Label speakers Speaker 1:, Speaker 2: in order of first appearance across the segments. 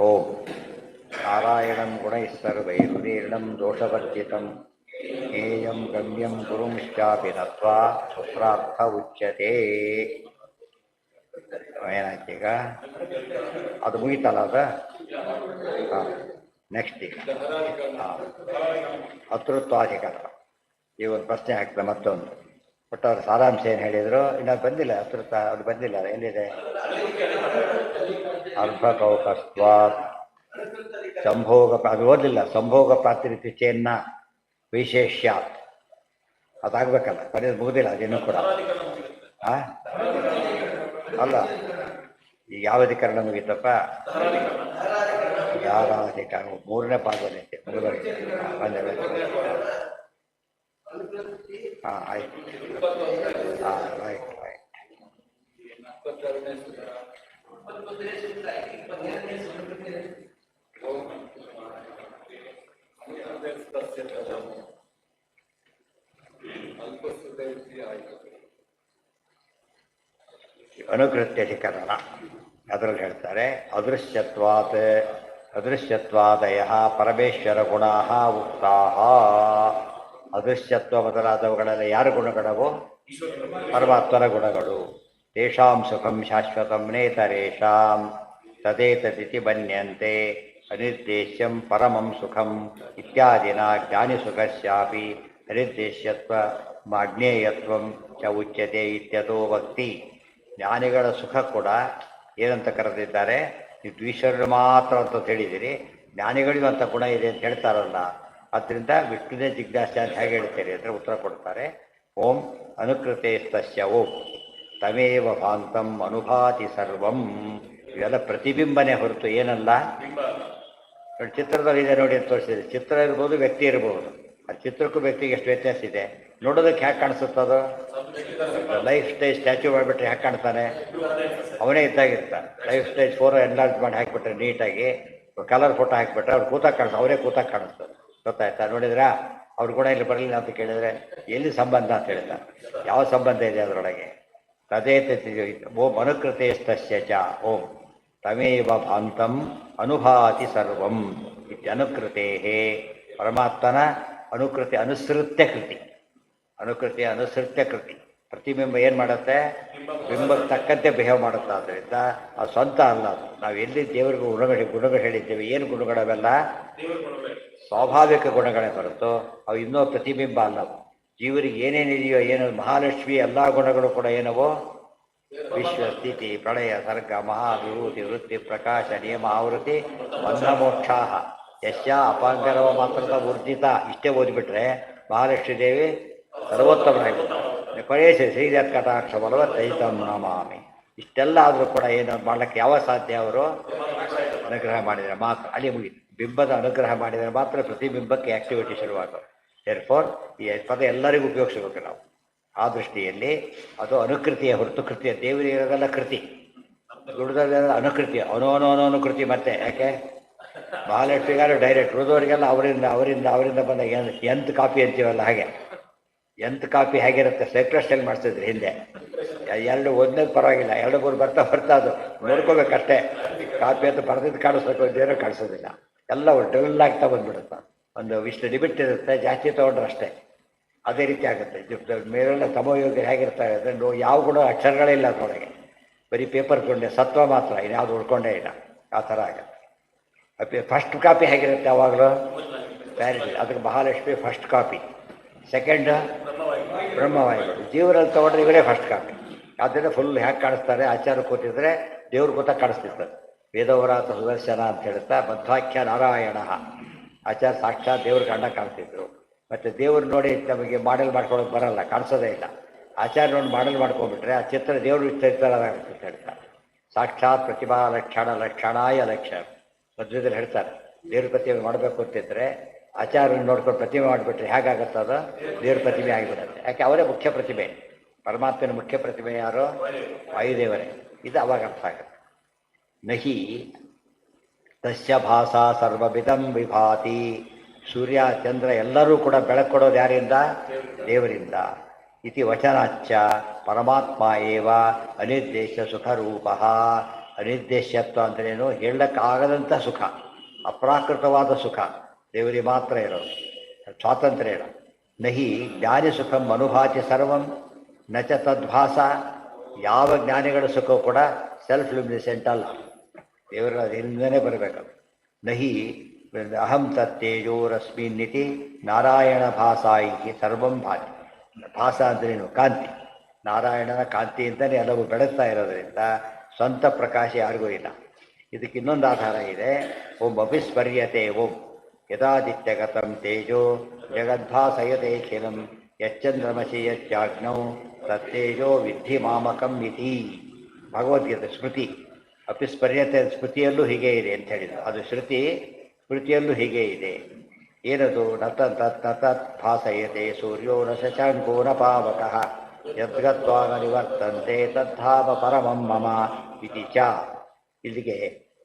Speaker 1: ಓಂ ನಾರಾಯಣಂ ಗುಣೈಃ ಸರ್ವೈರುದೀರ್ಣಂ ದೋಷವರ್ಜಿತಂ ಜ್ಞೇಯಂ ಗಮ್ಯಂ ಗುರುಂಶ್ಚಾಪಿ ನತ್ವಾ ಸೂತ್ರಾರ್ಥ ಉಚ್ಯತೆ. ಏನಾಯ್ತೀಗ ಅದು ಮುಗಿತಲ್ಲ ಅದು. ಹಾಂ, ನೆಕ್ಸ್ಟ್ ಈಗ ಹಾಂ ಅತೃತ್ವಾಧಿಕರಣ. ಈ ಒಂದು ಪ್ರಶ್ನೆ ಆಗ್ತದೆ ಮತ್ತೊಂದು. ಬಟ್ ಅವ್ರ ಸಾರಾಂಶ ಏನು ಹೇಳಿದರು, ಇನ್ನು ಬಂದಿಲ್ಲ. ಅತೃತ್ವ ಅದು ಬಂದಿಲ್ಲ. ಎಲ್ಲಿದೆ? ಅರ್ಭಕೌಕಸ್ತ್ವಾತ್ ಸಂಭೋಗ, ಅದು ಓದಲಿಲ್ಲ. ಸಂಭೋಗ ಪ್ರಾತಿನಿಧ್ಯ ಚೇನ್ನ ವಿಶೇಷ್ಯಾತ್ ಅದಾಗಬೇಕಲ್ಲ. ಬರೆಯೋದು ಮುಗುದಿಲ್ಲ ಅದೇನು ಕೂಡ. ಅಲ್ಲ, ಈಗ ಯಾವ ಅಧಿಕರಣ ಮುಗೀತಪ್ಪ? ಯಾರಾಧಿಕರಣ ಮೂರನೇ ಪಾದದಲ್ಲಿ ಮುಗಿದೋಗಿದೆ. ಹಾಂ, ಆಯ್ತು. ಹಾಂ, ರೈಟ್ ರೈಟ್. ಅನುಕೃತ್ಯಧಿಕರಣ ಅದರಲ್ಲಿ ಹೇಳ್ತಾರೆ, ಅದೃಶ್ಯತ್ವಾದಯ ಪರಮೇಶ್ವರ ಗುಣಾ ಉಕ್ತಾ. ಅದೃಶ್ಯತ್ವ ಮೊದಲಾದವುಗಳೆಲ್ಲ ಯಾರ ಗುಣಗಳವು? ಪರಮಾತ್ಮನ ಗುಣಗಳು. ತೇಷಾಂ ಸುಖಂ ಶಾಶ್ವತಂ ನೇತರೇಷಾಂ ತದೇತದಿತಿ ಮನ್ಯಂತೆ ಅನಿರ್ದೇಶ್ಯಂ ಪರಮಂ ಸುಖಂ ಇತ್ಯಾದಿನ ಜ್ಞಾನಿಸುಖಸ್ಯಾಪಿ ಅನಿರ್ದೇಶ್ಯತ್ವ ಅಜ್ಞೇಯತ್ವಂ ಚ ಉಚ್ಯತೆ ಇತ್ಯತೋ ಭಕ್ತಿ. ಜ್ಞಾನಿಗಳ ಸುಖ ಕೂಡ ಏನಂತ ಕರೆದಿದ್ದಾರೆ? ನೀವು ದ್ವಿಶ್ವರರು ಮಾತ್ರ ಅಂತ ಹೇಳಿದಿರಿ, ಜ್ಞಾನಿಗಳಿಗೂ ಅಂತ ಗುಣ ಇದೆ ಅಂತ ಹೇಳ್ತಾರಲ್ಲ. ಆದ್ದರಿಂದ ವಿಷ್ಣುನೇ ಜಿಜ್ಞಾಸೆ ಅಂತ ಹೇಗೆ ಹೇಳ್ತೀರಿ ಅಂದರೆ ಉತ್ತರ ಕೊಡ್ತಾರೆ. ಓಂ ಅನುಕೃತೇಸ್ತಸ್ಯ ಓಂ ತಮೇವ ಭಾಂತಂ ಅನುಭಾತಿ ಸರ್ವಂ. ಇವೆಲ್ಲ ಪ್ರತಿಬಿಂಬನೆ ಹೊರತು ಏನಲ್ಲ. ಚಿತ್ರದಲ್ಲಿ ಇದೆ ನೋಡಿ ಅಂತ ತೋರಿಸಿದೆ. ಚಿತ್ರ ಇರ್ಬೋದು, ವ್ಯಕ್ತಿ ಇರ್ಬೋದು. ಆ ಚಿತ್ರಕ್ಕೂ ವ್ಯಕ್ತಿಗೆ ಎಷ್ಟು ವ್ಯತ್ಯಾಸ ಇದೆ. ನೋಡೋದಕ್ಕೆ ಹ್ಯಾಕೆ ಕಾಣಿಸುತ್ತದು? ಲೈಫ್ ಸ್ಟೈಲ್ ಸ್ಟ್ಯಾಚ್ಯೂ ಮಾಡಿಬಿಟ್ರೆ ಹ್ಯಾಕೆ ಕಾಣ್ತಾನೆ? ಅವನೇ ಇದ್ದಾಗಿರ್ತಾನೆ. ಲೈಫ್ ಸ್ಟೈಲ್ ಫೋಟೋ ಎನ್ಲಾರ್ಜ್ ಮಾಡಿ ಹಾಕಿಬಿಟ್ರೆ ನೀಟಾಗಿ, ಕಲರ್ ಫೋಟೋ ಹಾಕಿಬಿಟ್ರೆ ಅವ್ರು ಕೂತಾಗ ಕಾಣಿಸ್ತದೆ, ಅವರೇ ಕೂತಾಗ ಕಾಣಿಸ್ತದೆ. ಗೊತ್ತಾಯ್ತಾ? ನೋಡಿದ್ರಾ? ಅವ್ರ ಗುಣ ಇಲ್ಲಿ ಬರಲಿಲ್ಲ ಅಂತ ಕೇಳಿದರೆ ಎಲ್ಲಿ ಸಂಬಂಧ ಅಂತ ಹೇಳ್ತಾರೆ. ಯಾವ ಸಂಬಂಧ ಇದೆ ಅದರೊಳಗೆ? ತದೇತ ಓಂ ಅನುಕೃತೇಸ್ತಸ್ಯ ಚ ಓಂ ತಮೇವ ಭಾಂತಂ ಅನುಭಾತಿ ಸರ್ವಂ ಇತ್ಯನುಕೃತೆ. ಪರಮಾತ್ಮನ ಅನುಕೃತಿ ಅನುಸೃತ್ಯ ಕೃತಿ. ಅನುಕೃತಿ ಅನುಸೃತ್ಯ ಕೃತಿ. ಪ್ರತಿಬಿಂಬ ಏನು ಮಾಡುತ್ತೆ? ಬಿಂಬಕ್ಕೆ ತಕ್ಕಂತೆ ಬಿಹೇವ್ ಮಾಡುತ್ತೆ. ಆದ್ದರಿಂದ ಅದು ಸ್ವಂತ ಅಲ್ಲ. ಅದು ನಾವು ಎಲ್ಲಿ ದೇವರಿಗೂ ಗುಣಗಳು ಹೇಳಿದ್ದೇವೆ. ಏನು ಗುಣಗಳವೆಲ್ಲ? ಸ್ವಾಭಾವಿಕ ಗುಣಗಳೇ ಹೊರತು ಅವು ಇನ್ನೂ ಪ್ರತಿಬಿಂಬ ಅಲ್ಲ. ಜೀವರಿಗೆ ಏನೇನಿದೆಯೋ, ಏನು ಮಹಾಲಕ್ಷ್ಮಿ ಎಲ್ಲ ಗುಣಗಳು ಕೂಡ ಏನವೋ? ವಿಶ್ವ ಸ್ಥಿತಿ ಪ್ರಳಯ ಸರ್ಗ ಮಹಾವಿಭೂತಿ ವೃತ್ತಿ ಪ್ರಕಾಶ ನಿಯಮ ಆವೃತ್ತಿ ಬಂಧ ಮೋಕ್ಷಾ ಯಶ್ಯ ಅಪಾಂಗರವ ಮಾತ್ರದ ಊರ್ಜಿತ. ಇಷ್ಟೇ ಓದಿಬಿಟ್ರೆ ಮಹಾಲಕ್ಷ್ಮೀ ದೇವಿ ಸರ್ವೋತ್ತಮರಾಗಿಬಿಡ್ತಾರೆ. ಕೊನೆಯ ಶ್ರೀರತ್ ಕಟಾಕ್ಷ ಬಲವ ದೈತಂ ನಮಾಮಿ. ಇಷ್ಟೆಲ್ಲ ಆದರೂ ಕೂಡ ಏನು ಮಾಡಲಿಕ್ಕೆ ಯಾವ ಸಾಧ್ಯ? ಅವರು ಅನುಗ್ರಹ ಮಾಡಿದರೆ ಮಾತ್ರ. ಅಲ್ಲಿ ಮುಗಿತು. ಬಿಂಬದ ಅನುಗ್ರಹ ಮಾಡಿದರೆ ಮಾತ್ರ ಪ್ರತಿಬಿಂಬಕ್ಕೆ ಆಕ್ಟಿವಿಟಿ ಶುರುವಾಗೋದು. ದೇರ್ಫೋರ್ ಈ ಪದ ಎಲ್ಲರಿಗೂ ಉಪಯೋಗಿಸಬೇಕು ನಾವು. ಆ ದೃಷ್ಟಿಯಲ್ಲಿ ಅದು ಅನುಕೃತಿಯ ಹೊರತು ಕೃತಿಯ. ದೇವರಿಗೆಲ್ಲ ಕೃತಿ, ದುಡ್ದಲ್ಲ ಅನುಕೃತಿ. ಅನುಕೃತಿ. ಮತ್ತೆ ಯಾಕೆ? ಮಹಾಲಕ್ಷ್ಮಿಗಾರು ಡೈರೆಕ್ಟ್, ಉಳಿದವರಿಗೆಲ್ಲ ಅವರಿಂದ ಬಂದ ಎಂತ್ ಕಾಪಿ ಅಂತೀವಲ್ಲ ಹಾಗೆ. ಎಂತ್ ಕಾಪಿ ಹೇಗಿರುತ್ತೆ? ಸೈಕ್ಲಸ್ಟೈಲ್ ಮಾಡಿಸಿದ್ರಿ ಹಿಂದೆ. ಎರಡು ಒಂದೇ ಪರವಾಗಿಲ್ಲ, ಎರಡು ಮೂರು ಬರ್ತಾ ಅದು ನೋಡ್ಕೋಬೇಕಷ್ಟೇ. ಕಾಪಿ ಅಂತ ಬರೆದಿದ್ದು ಕಾಣಿಸ್ಬೇಕು, ಒಂದೇನೋ ಕಾಣಿಸೋದಿಲ್ಲ. ಎಲ್ಲ ಡಲ್ ಆಗ್ತಾ ಬಂದ್ಬಿಡುತ್ತೆ. ಒಂದು ಇಷ್ಟು ಲಿಮಿಟ್ ಇರುತ್ತೆ, ಜಾಸ್ತಿ ತೊಗೊಂಡ್ರೆ ಅಷ್ಟೇ. ಅದೇ ರೀತಿ ಆಗುತ್ತೆ. ಮೇಲೆಲ್ಲ ತಮೋಯೋಗಿ ಹೇಗಿರ್ತಾರೆ ಅಂದರೆ ಯಾವ ಗುಣ ಅಕ್ಷರಗಳೇ ಇಲ್ಲ ಅದರೊಳಗೆ. ಬರೀ ಪೇಪರ್ ಕೊಂಡೆ ಸತ್ವ ಮಾತ್ರ, ಇನ್ಯಾವುದು ಉಳ್ಕೊಂಡೇ ಇಲ್ಲ. ಆ ಥರ ಆಗುತ್ತೆ. ಫಸ್ಟ್ ಕಾಪಿ ಹೇಗಿರುತ್ತೆ ಯಾವಾಗಲೂ? ಪ್ಯಾರಿಟಿ. ಅದಕ್ಕೆ ಮಹಾಲಕ್ಷ್ಮಿ ಫಸ್ಟ್ ಕಾಪಿ. ಸೆಕೆಂಡ್ ಬ್ರಹ್ಮವಾಯುಗಳು. ಜೀವರಲ್ಲಿ ತೊಗೊಂಡ್ರೆ ಇವರೇ ಫಸ್ಟ್ ಕಾಪಿ. ಆದ್ದರಿಂದ ಫುಲ್ ಹೇಗೆ ಕಾಣಿಸ್ತಾರೆ? ಆಚಾರ ಕೂತಿದ್ರೆ ದೇವ್ರ ಕೂತ ಕಾಣಿಸ್ತಿರ್ತದೆ. ವೇದವರಾತ ಸುದರ್ಶನ ಅಂತ ಹೇಳ್ತಾ ಮಧ್ವಾಖ್ಯ ನಾರಾಯಣ. ಆಚಾರ ಸಾಕ್ಷಾತ್ ದೇವ್ರ ಗಂಡ ಕಾಣ್ತಿದ್ರು. ಮತ್ತು ದೇವ್ರು ನೋಡಿ ನಮಗೆ ಮಾಡೆಲ್ ಮಾಡ್ಕೊಳ್ಳೋಕೆ ಬರಲ್ಲ, ಕಾಣಿಸೋದೇ ಇಲ್ಲ. ಆಚಾರ ನೋಡಿ ಮಾಡೆಲ್ ಮಾಡ್ಕೊಂಡ್ಬಿಟ್ರೆ ಆ ಚಿತ್ರ ದೇವರು ಚಿತ್ರವಾಗುತ್ತೆ ಅಂತ ಹೇಳ್ತಾರೆ. ಸಾಕ್ಷಾತ್ ಪ್ರತಿಭಾ ಲಕ್ಷಣಾಯ ಲಕ್ಷಣ ಮಧ್ಯದಲ್ಲಿ ಹೇಳ್ತಾರೆ. ದೇವ್ರ ಪ್ರತಿಮೆ ಮಾಡಬೇಕು ಅಂತಿದ್ರೆ ಆಚಾರ್ಯನ ನೋಡ್ಕೊಂಡು ಪ್ರತಿಮೆ ಮಾಡಿಬಿಟ್ರೆ ಹೇಗಾಗುತ್ತೆ? ಅದು ದೇವ್ರ ಪ್ರತಿಮೆ ಆಗಿಬಿಡುತ್ತೆ. ಯಾಕೆ? ಅವರೇ ಮುಖ್ಯ ಪ್ರತಿಮೆ. ಪರಮಾತ್ಮನ ಮುಖ್ಯ ಪ್ರತಿಮೆ ಯಾರು? ವಾಯುದೇವರೇ. ಇದು ಅವಾಗ ಅರ್ಥ ಆಗುತ್ತೆ. ನಹಿ ತಸ್ಯ ಭಾಸಾ ಸರ್ವವಿಧಂ ವಿಭಾತಿ. ಸೂರ್ಯ ಚಂದ್ರ ಎಲ್ಲರೂ ಕೂಡ ಬೆಳಕು ಕೊಡೋದು ಯಾರಿಂದ? ದೇವರಿಂದ. ಇತಿ ವಚನಾಚ್ಚ ಪರಮಾತ್ಮ ಏವ ಅನಿರ್ದೇಶ ಸುಖರೂಪ. ಅನಿರ್ದೇಶ್ಯತ್ವ ಅಂದ್ರೇನು, ಹೇಳಕ್ಕಾಗದಂಥ ಸುಖ, ಅಪ್ರಾಕೃತವಾದ ಸುಖ ದೇವರಿಗೆ ಮಾತ್ರ ಇರೋದು, ಸ್ವಾತಂತ್ರ್ಯ ಇರೋದು. ನಹಿ ಜ್ಞಾನಿ ಸುಖಂ ಅನುಭಾತಿ ಸರ್ವಂ ನ ಚ ತದ್ಭಾಸ. ಯಾವ ಜ್ಞಾನಿಗಳ ಸುಖ ಕೂಡ ಸೆಲ್ಫ್ ಲ್ಯೂಮಿನೆಸೆಂಟ್ ಅಲ್ಲ, ದೇವರ ಅದರಿಂದನೇ ಬರಬೇಕು. ನಹಿ ಅಹಂ ತತ್ತೇಜೋರಸ್ಮಿನ್ನಿತಿ ನಾರಾಯಣ ಭಾಸಾ ಇತಿ ಸರ್ವಂ ಭಾತಿ. ಭಾಸ ಅಂದ್ರೇನು? ಕಾಂತಿ. ನಾರಾಯಣನ ಕಾಂತಿಯಿಂದಲೇ ಎಲ್ಲವೂ ಬೆಳಗ್ತಾ ಇರೋದರಿಂದ ಸ್ವಂತ ಪ್ರಕಾಶ ಯಾರಿಗೂ ಇಲ್ಲ. ಇದಕ್ಕೆ ಇನ್ನೊಂದು ಆಧಾರ ಇದೆ. ಓಂ ಅಭಿಸ್ಮರ್ಯತೆ ಓಂ ಯದಾದಿತ್ಯಗತಂ ತೇಜೋ ಜಗದ್ಭಾಸಯತೇಖಿಲಂ ಯಚ್ಚಂದ್ರಮಸಿ ಯಚ್ಚಾಗ್ನೌ ತತ್ತೇಜೋ ವಿದ್ಧಿ ಮಾಮಕಂ ಇತಿ. ಭಗವದ್ಗೀತೆ ಸ್ಮೃತಿ. ಅಪಿಸ್ಮರ್ಯತೆ ಸ್ಮೃತಿಯಲ್ಲೂ ಹೀಗೆ ಇದೆ ಅಂತ ಹೇಳಿದ್ರು. ಅದು ಶ್ರುತಿ, ಸ್ಮೃತಿಯಲ್ಲೂ ಹೀಗೆ ಇದೆ. ಏನದು? ನತತ್ ಭಾಸಯತೆ ಸೂರ್ಯೋ ನ ಶಶಾಂಕೋ ನ ಪಾವಕಃ ಯದ್ಗತ್ವಾ ನ ನಿವರ್ತಂತೆ ತದ್ಧಾಮ ಪರಮಂ ಮಮ ಇತಿ ಚ. ಇಲ್ಲಿಗೆ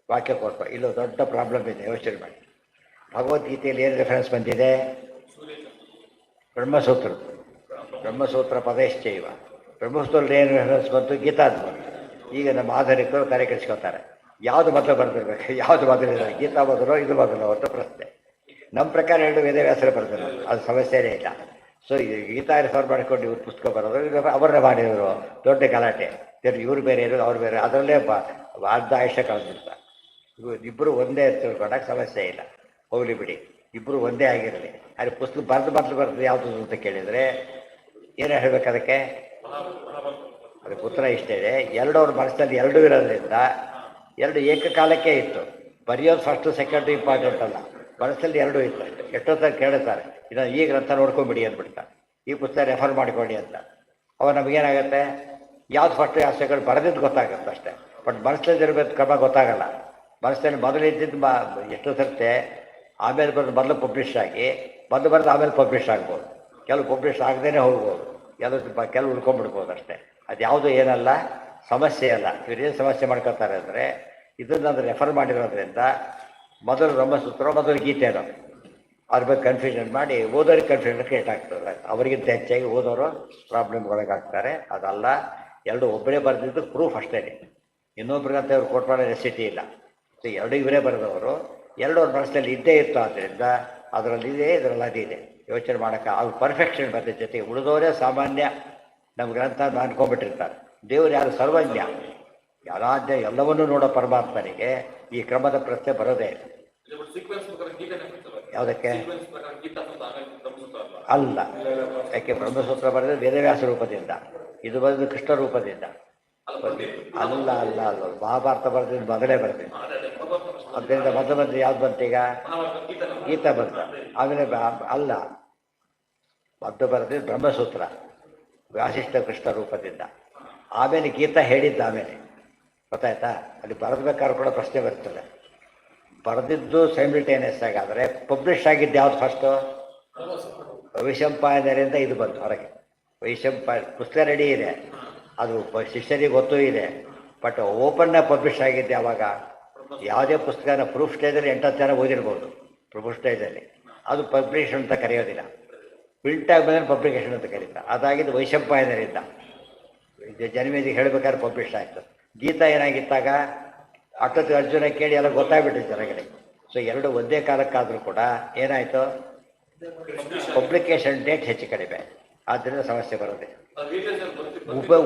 Speaker 1: ವಾಕ್ಯ ಕೊಟ್ಟ. ಇಲ್ಲೂ ದೊಡ್ಡ ಪ್ರಾಬ್ಲಮ್ ಇದೆ, ಯೋಚನೆ ಮಾಡಿ. ಭಗವದ್ಗೀತೆಯಲ್ಲಿ ಏನು ರೆಫರೆನ್ಸ್ ಬಂದಿದೆ? ಬ್ರಹ್ಮಸೂತ್ರ. ಬ್ರಹ್ಮಸೂತ್ರ ಪದೇಶ್ಚೈವ. ಬ್ರಹ್ಮಸೂತ್ರದಲ್ಲಿ ಏನು ರೆಫರೆನ್ಸ್ ಬಂತು? ಗೀತಾದ ಬಂತು. ಈಗ ನಮ್ಮ ಆಧುನಿಕರು ತಲೆ ಕೆಡಿಸ್ಕೊತಾರೆ, ಯಾವುದು ಮೊದಲು ಬರೆದಿರ್ಬೇಕು, ಯಾವುದು ಮೊದಲಿದೆ, ಗೀತಾ ಮೊದಲು ಇದು ಮೊದಲು ಅಂತ ಪ್ರಶ್ನೆ. ನಮ್ಮ ಪ್ರಕಾರ ಎರಡು ವೇದವ್ಯಾಸರು ಬರೆದರು, ಅದು ಸಮಸ್ಯೆನೇ ಇಲ್ಲ. ಸೊ ಇದು ಗೀತಾ ರೆಫರ್ ಮಾಡಿಕೊಂಡು ಇವ್ರು ಪುಸ್ತಕ ಬರೋದು, ಇದು ಅವರೇ ಮಾಡಿದರು. ದೊಡ್ಡ ಗಲಾಟೆ. ಇವ್ರು ಬೇರೆ ಇರೋದು, ಅವ್ರು ಬೇರೆ, ಅದರಲ್ಲೇ ಅರ್ಧ ಆಯುಷ್ಯ ಕಳೆದಿರ್ತಾರೆ. ಇಬ್ಬರು ಒಂದೇ ತಿಳ್ಕೊಂಡಾಗ ಸಮಸ್ಯೆ ಇಲ್ಲ, ಹೋಗಲಿ ಬಿಡಿ, ಇಬ್ಬರು ಒಂದೇ ಆಗಿರಲಿ. ಆದರೆ ಪುಸ್ತಕ ಬರೆದು ಯಾವುದು ಅಂತ ಕೇಳಿದರೆ ಏನು ಹೇಳಬೇಕು ಅದಕ್ಕೆ? ಅದಕ್ಕೆ ಉತ್ತರ ಇಷ್ಟೇ ಇದೆ. ಎರಡವ್ರ ಮನಸ್ಸಲ್ಲಿ ಎರಡೂ ಇರೋದ್ರಿಂದ ಎರಡು ಏಕಕಾಲಕ್ಕೆ ಇತ್ತು. ಬರೆಯೋದು ಫಸ್ಟು ಸೆಕೆಂಡು ಇಂಪಾರ್ಟೆಂಟ್ ಅಲ್ಲ, ಮನಸ್ಸಲ್ಲಿ ಎರಡೂ ಇತ್ತು ಅಷ್ಟೇ. ಎಷ್ಟೊತ್ತ ಕೇಳ್ತಾರೆ, ಇದನ್ನು ಈ ಗ್ರಂಥ ನೋಡ್ಕೊಂಬಿಡಿ ಅಂದ್ಬಿಡ್ತಾರೆ, ಈ ಪುಸ್ತಕ ರೆಫರ್ ಮಾಡಿಕೊಡಿ ಅಂತ. ಅವಾಗ ನಮಗೇನಾಗುತ್ತೆ, ಯಾವ್ದು ಫಸ್ಟು ಯಾವ ಸೆಕೆಂಡ್ ಬರೆದಿದ್ದು ಗೊತ್ತಾಗುತ್ತೆ ಅಷ್ಟೇ. ಬಟ್ ಮನಸ್ಸಲ್ಲಿ ಇರಬೇಕು ಕ್ರಮ ಗೊತ್ತಾಗಲ್ಲ. ಮನಸ್ಸಲ್ಲಿ ಮೊದಲು ಇದ್ದಿದ್ದು ಎಷ್ಟು ಸರ್ತೆ ಆಮೇಲೆ ಬರೆದು ಮೊದಲು ಪಬ್ಲಿಷ್ ಆಗಿ, ಮೊದಲು ಬರೆದು ಆಮೇಲೆ ಪಬ್ಲಿಷ್ ಆಗ್ಬೋದು. ಕೆಲವು ಪಬ್ಲಿಷ್ ಆಗದೇ ಹೋಗ್ಬೋದು, ಕೆಲವು ಉಳ್ಕೊಂಡ್ಬಿಡ್ಬೋದು ಅಷ್ಟೇ. ಅದು ಯಾವುದು ಏನಲ್ಲ, ಸಮಸ್ಯೆ ಅಲ್ಲ. ಇವ್ರೇನು ಸಮಸ್ಯೆ ಮಾಡ್ಕೊತಾರೆ ಅಂದರೆ, ಇದನ್ನು ಅದು ರೆಫರ್ ಮಾಡಿರೋದ್ರಿಂದ ಮೊದಲು ಬ್ರಹ್ಮಸೂತ್ರ, ಮೊದಲು ಗೀತೆನೋ ಅದ್ರ ಬಗ್ಗೆ ಕನ್ಫ್ಯೂಷನ್ ಮಾಡಿ ಓದೋರಿಗೆ ಕನ್ಫ್ಯೂಷನ್ ಕ್ರಿಯೇಟ್ ಆಗ್ತದೆ. ಅವರಿಗಿಂತ ಹೆಚ್ಚಾಗಿ ಓದೋರು ಪ್ರಾಬ್ಲಮ್ ಒಳಗಾಗ್ತಾರೆ. ಅದಲ್ಲ, ಎರಡು ಒಬ್ಬರೇ ಬರೆದಿದ್ದು ಪ್ರೂಫ್ ಅಷ್ಟೇ. ಇನ್ನೊಬ್ರಿಗಂತ ಅವ್ರು ಕೋಟ್ ಮಾಡೋ ನೆಸಿಟಿ ಇಲ್ಲ. ಸೊ ಎರಡು ಇವರೇ ಬರೆದವರು, ಎರಡು ಅವ್ರ ಮನಸ್ಸಲ್ಲಿ ಇದ್ದೇ ಇತ್ತು. ಆದ್ದರಿಂದ ಅದರಲ್ಲಿ ಇದೆ, ಇದರಲ್ಲಿ ಅದಿದೆ. ಯೋಚನೆ ಮಾಡೋಕ್ಕೆ ಅವ್ರು ಪರ್ಫೆಕ್ಷನ್ ಬರ್ತದೆ. ಜೊತೆಗೆ ಉಳಿದವರೇ ಸಾಮಾನ್ಯ ನಮ್ಮ ಗ್ರಂಥ ಅನ್ಕೊಂಡ್ಬಿಟ್ಟಿರ್ತಾರೆ. ದೇವರು ಯಾರು? ಸರ್ವಜ್ಞ, ಯಾರಾಧ್ಯ, ಎಲ್ಲವನ್ನೂ ನೋಡೋ ಪರಮಾತ್ಮನಿಗೆ ಈ ಕ್ರಮದ ಪ್ರಶ್ನೆ ಬರೋದೇ ಯಾವುದಕ್ಕೆ ಅಲ್ಲ. ಯಾಕೆ ಬ್ರಹ್ಮಸೂತ್ರ ಬರೆದ್ರೆ ವೇದವ್ಯಾಸ ರೂಪದಿಂದ, ಇದು ಬರೆದು ಕೃಷ್ಣ ರೂಪದಿಂದ ಅಲ್ಲ. ಅಲ್ಲ ಅಲ್ಲ ಮಹಾಭಾರತ ಬರೆದಿದ್ದು ಮೊದಲೇ ಬರ್ತೀನಿ. ಅದರಿಂದ ಮೊದಲು ಬಂದು ಯಾವ್ದು ಬಂತೀಗ? ಗೀತಾ ಬಂತ. ಆಮೇಲೆ ಅಲ್ಲ, ಮೊದಲು ಬರೆದಿದ್ದು ಬ್ರಹ್ಮಸೂತ್ರ ವ್ಯಾಸಿಷ್ಠ ಕೃಷ್ಣ ರೂಪದಿಂದ. ಆಮೇಲೆ ಗೀತಾ ಹೇಳಿದ್ದ ಆಮೇಲೆ, ಗೊತ್ತಾಯ್ತಾ? ಅಲ್ಲಿ ಬರೆದ್ಬೇಕಾದ್ರೂ ಕೂಡ ಪ್ರಶ್ನೆ ಬರ್ತದೆ. ಬರೆದಿದ್ದು ಸೈಮಿಲ್ಟೇನಿಯಸ್ ಆಗಿ, ಆದರೆ ಪಬ್ಲಿಷ್ ಆಗಿದ್ದು ಯಾವ್ದು ಫಸ್ಟು? ವೈಶಂಪಾಯನರಿಂದ ಇದು ಬಂತು ಹೊರಗೆ. ಪುಸ್ತಕ ರೆಡಿ ಇದೆ, ಅದು ಶಿಷ್ಯರಿಗೆ ಗೊತ್ತೂ ಇದೆ. ಬಟ್ ಓಪನ್ನಾಗಿ ಪಬ್ಲಿಷ್ ಆಗಿದ್ದು ಯಾವಾಗ? ಯಾವುದೇ ಪುಸ್ತಕನ ಪ್ರೂಫ್ ಸ್ಟೇಜಲ್ಲಿ 8 ಜನ ಓದಿರ್ಬೋದು. ಪ್ರೂಫ್ ಸ್ಟೇಜಲ್ಲಿ ಅದು ಪಬ್ಲಿಷನ್ ಅಂತ ಕರೆಯೋದಿಲ್ಲ, ಪ್ರಿಂಟ್ ಆಗಿ ಪಬ್ಲಿಕೇಶನ್ ಅಂತ ಕರೀತಾರೆ. ಅದಾಗಿದ್ದು ವೈಶಂಪಾಯನರಿಂದ. ಜನಮೇಜಿಗೆ ಹೇಳಬೇಕಾದ್ರೆ ಪಬ್ಲಿಷ್ ಆಯಿತು. ಗೀತಾ ಏನಾಗಿತ್ತಾಗ ಅಷ್ಟೊತ್ತಿಗೆ ಅರ್ಜುನ ಕೇಳಿ ಎಲ್ಲ ಗೊತ್ತಾಗ್ಬಿಟ್ಟಿತ್ತು ಜನಗಳಿಗೆ. ಸೊ ಎರಡು ಒಂದೇ ಕಾಲಕ್ಕಾದರೂ ಕೂಡ ಏನಾಯಿತು? ಪಬ್ಲಿಕೇಶನ್ ಡೇಟ್ ಹೆಚ್ಚು ಕಡಿಮೆ, ಆದ್ದರಿಂದ ಸಮಸ್ಯೆ ಬರುತ್ತೆ.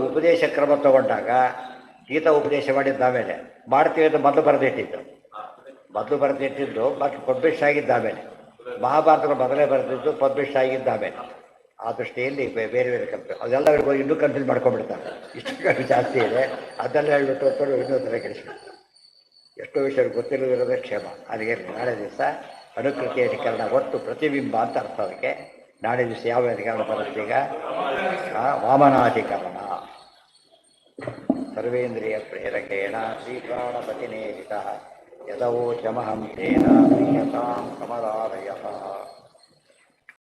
Speaker 1: ಉಪದೇಶ ಕ್ರಮ ತಗೊಂಡಾಗ ಗೀತಾ ಉಪದೇಶ ಮಾಡಿದ್ದ ಆಮೇಲೆ ಮಾಡ್ತೀವಿ ಅಂತ ಮೊದಲು ಬರೆದಿಟ್ಟಿದ್ದು ಮತ್ತು ಪಬ್ಲಿಷ್ ಆಗಿದ್ದ ಆಮೇಲೆ. ಮಹಾಭಾರತಗಳು ಮೊದಲೇ ಬರೆದಿದ್ದು, ಪಬ್ಲಿಷ್ ಆಗಿದ್ದ ಆಮೇಲೆ. ಆ ದೃಷ್ಟಿಯಲ್ಲಿ ಬೇರೆ ಬೇರೆ ಕನ್ಫ್ಯೂಸ್, ಅದೆಲ್ಲ ಹೋಗಿ ಇನ್ನೂ ಕನ್ಫ್ಯೂಸ್ ಮಾಡ್ಕೊಂಡ್ಬಿಡ್ತಾರೆ. ಇಷ್ಟು ಕಮ್ಮಿ ಜಾಸ್ತಿ ಇದೆ, ಅದೆಲ್ಲ ಹೇಳ್ಬಿಟ್ಟು ಇನ್ನೂ ತಲೆ ಕೆಡಿಸ್ಬಿಟ್ಟು ಎಷ್ಟೋ ವಿಷಯ ಗೊತ್ತಿರೋದಿರೋದೇ ಕ್ಷೇಮ. ಅಲ್ಲಿಗೆ ನಾಳೆ ದಿವಸ ಅನುಕೃತಿ ಅಧಿಕರಣ, ಒಟ್ಟು ಪ್ರತಿಬಿಂಬ ಅಂತ ಅರ್ಥ. ಅದಕ್ಕೆ ನಾಳೆ ದಿವಸ ಯಾವ ಅಧಿಕರಣ ಬರುತ್ತೆ? ಈಗ ವಾಮನಾಧಿಕರಣ. ಸರ್ವೇಂದ್ರಿಯ ಪ್ರೇರಕೇಣ ಶ್ರೀಪ್ರಾಣಪತಿನೇಹಿತಃ ಯದವೋಚಮಹಂ ತೇನ ಪ್ರೀಯತಾಂ ಕಮಲಾಲಯಃ.